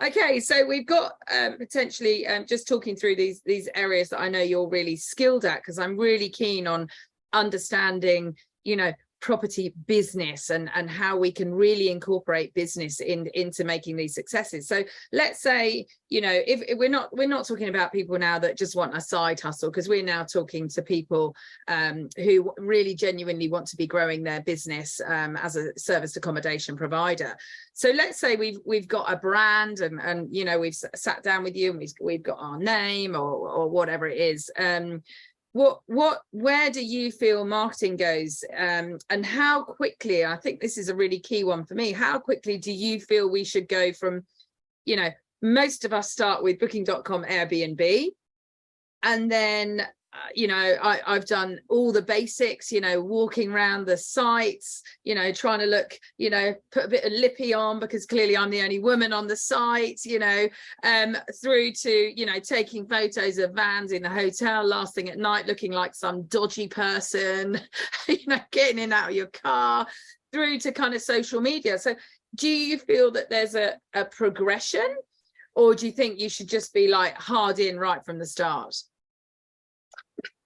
Okay, so we've got potentially just talking through these areas that I know you're really skilled at, because I'm really keen on understanding, you know, property business and how we can really incorporate business into making these successes. So let's say, you know, if we're not talking about people now that just want a side hustle, because we're now talking to people who really genuinely want to be growing their business as a service accommodation provider. So let's say we've got a brand and you know, we've sat down with you and we've got our name or whatever it is. Where do you feel marketing goes, and how quickly, I think this is a really key one for me, how quickly do you feel we should go from, you know, most of us start with Booking.com, Airbnb, and then you know, I've done all the basics, you know, walking around the sites, you know, trying to look, you know, put a bit of lippy on because clearly I'm the only woman on the site, you know, through to, you know, taking photos of vans in the hotel last thing at night, looking like some dodgy person, you know, getting in and out of your car, through to kind of social media. So do you feel that there's a progression, or do you think you should just be like hard in right from the start?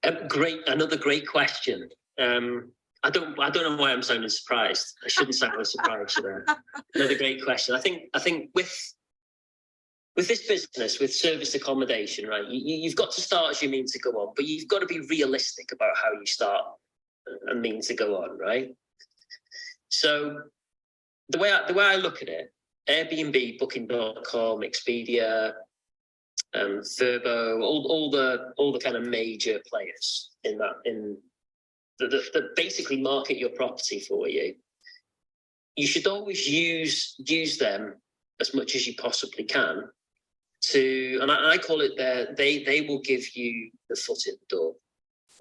Another great question. I don't know why I'm sounding surprised. I shouldn't sound surprised, should I? Another great question. I think with this business, with service accommodation, right, you've got to start as you mean to go on, but you've got to be realistic about how you start and mean to go on, right? So the way I look at it, Airbnb, Booking.com, Expedia, Vrbo, all the kind of major players in that basically market your property for you. You should always use them as much as you possibly can to, and I call it they will give you the foot in the door.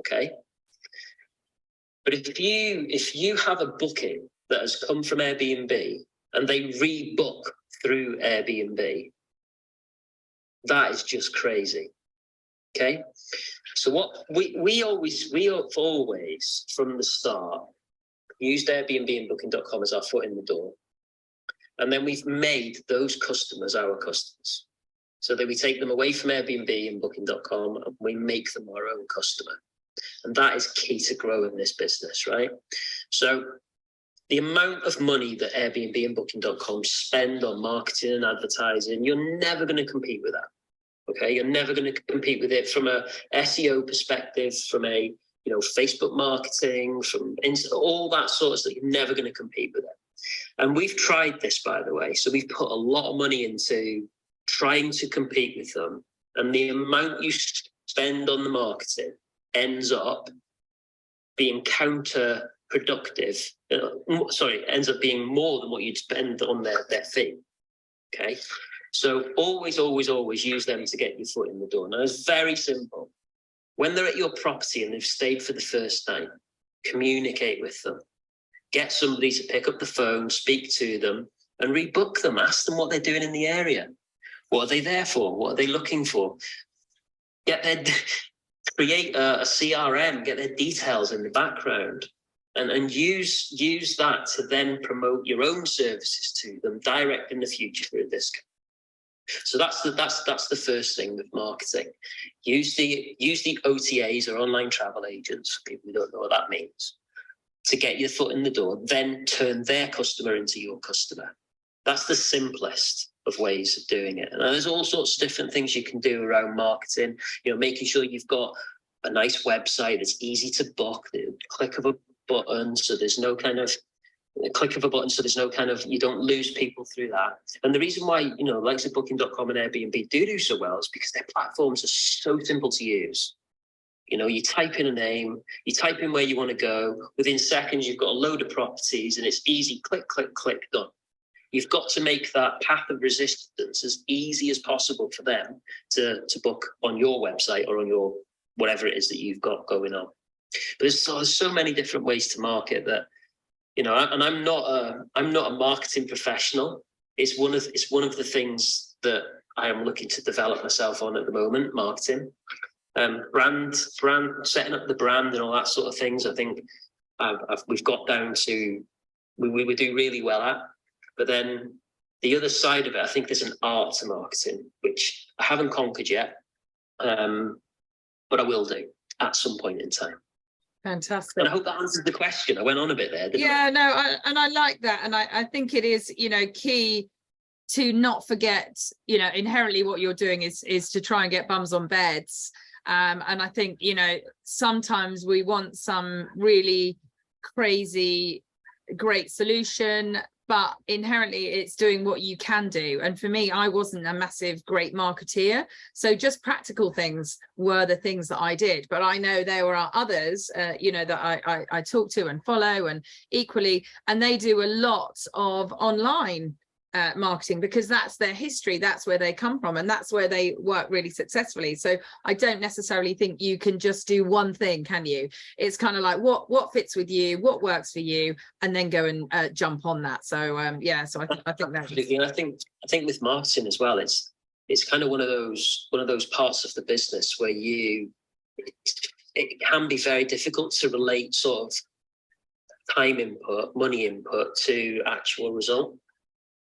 Okay. But if you have a booking that has come from Airbnb and they rebook through Airbnb, that is just crazy. Okay. So what we have always from the start used Airbnb and Booking.com as our foot in the door. And then we've made those customers our customers. So that we take them away from Airbnb and Booking.com and we make them our own customer. And that is key to growing this business, right? So the amount of money that Airbnb and Booking.com spend on marketing and advertising, you're never going to compete with that. Okay, you're never going to compete with it from a SEO perspective, from a Facebook marketing, from all that sort of stuff. You're never going to compete with it. And we've tried this, by the way. So we've put a lot of money into trying to compete with them, and the amount you spend on the marketing ends up being counterproductive. Ends up being more than what you'd spend on their fee. Okay. So always use them to get your foot in the door. Now, it's very simple. When they're at your property and they've stayed for the first night, communicate with them. Get somebody to pick up the phone, speak to them, and rebook them. Ask them what they're doing in the area. What are they there for? What are they looking for? Create a CRM, get their details in the background, and use that to then promote your own services to them direct in the future for a discount. So that's the first thing with marketing. Use the OTAs, or online travel agents, for people who don't know what that means, to get your foot in the door, then turn their customer into your customer. That's the simplest of ways of doing it. And there's all sorts of different things you can do around marketing, making sure you've got a nice website that's easy to book, the click of a button, so there's no kind of you don't lose people through that. And the reason why, likes of Booking.com and Airbnb do so well is because their platforms are so simple to use. You type in a name, you type in where you want to go, within seconds you've got a load of properties, and it's easy, click, click, click, done. You've got to make that path of resistance as easy as possible for them to book on your website or on your whatever it is that you've got going on. But there's so many different ways to market that, and I'm not a marketing professional. It's one of the things that I am looking to develop myself on at the moment, marketing. Brand, setting up the brand and all that sort of things. I think we've got down to we do really well at. But then the other side of it, I think there's an art to marketing, which I haven't conquered yet, but I will do at some point in time. Fantastic. And I hope that answers the question. I went on a bit there, didn't Yeah, I? no, I like that. And I think it is, you know, key to not forget, you know, inherently what you're doing is to try and get bums on beds. And I think, you know, sometimes we want some really crazy, great solution, but inherently it's doing what you can do. And for me, I wasn't a massive, great marketeer. So just practical things were the things that I did. But I know there are others, you know, that I talk to and follow, and equally, and they do a lot of online marketing, because that's their history, that's where they come from, and that's where they work really successfully. So I don't necessarily think you can just do one thing, can you? It's kind of like what fits with you, what works for you, and then go and jump on that. So yeah, so I think that absolutely. And I think with marketing as well, it's kind of one of those parts of the business where it can be very difficult to relate sort of time input, money input to actual result.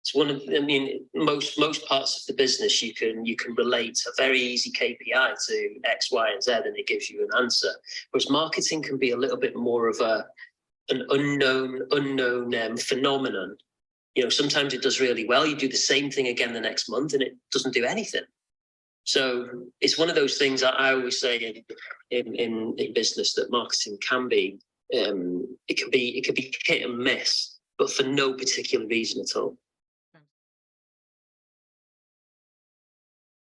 It's one of, I mean, most parts of the business you can relate a very easy KPI to X, Y, and Z, and it gives you an answer. Whereas marketing can be a little bit more of an unknown phenomenon. You know, sometimes it does really well. You do the same thing again the next month, and it doesn't do anything. So it's one of those things that I always say in business, that marketing can be it can be hit and miss, but for no particular reason at all.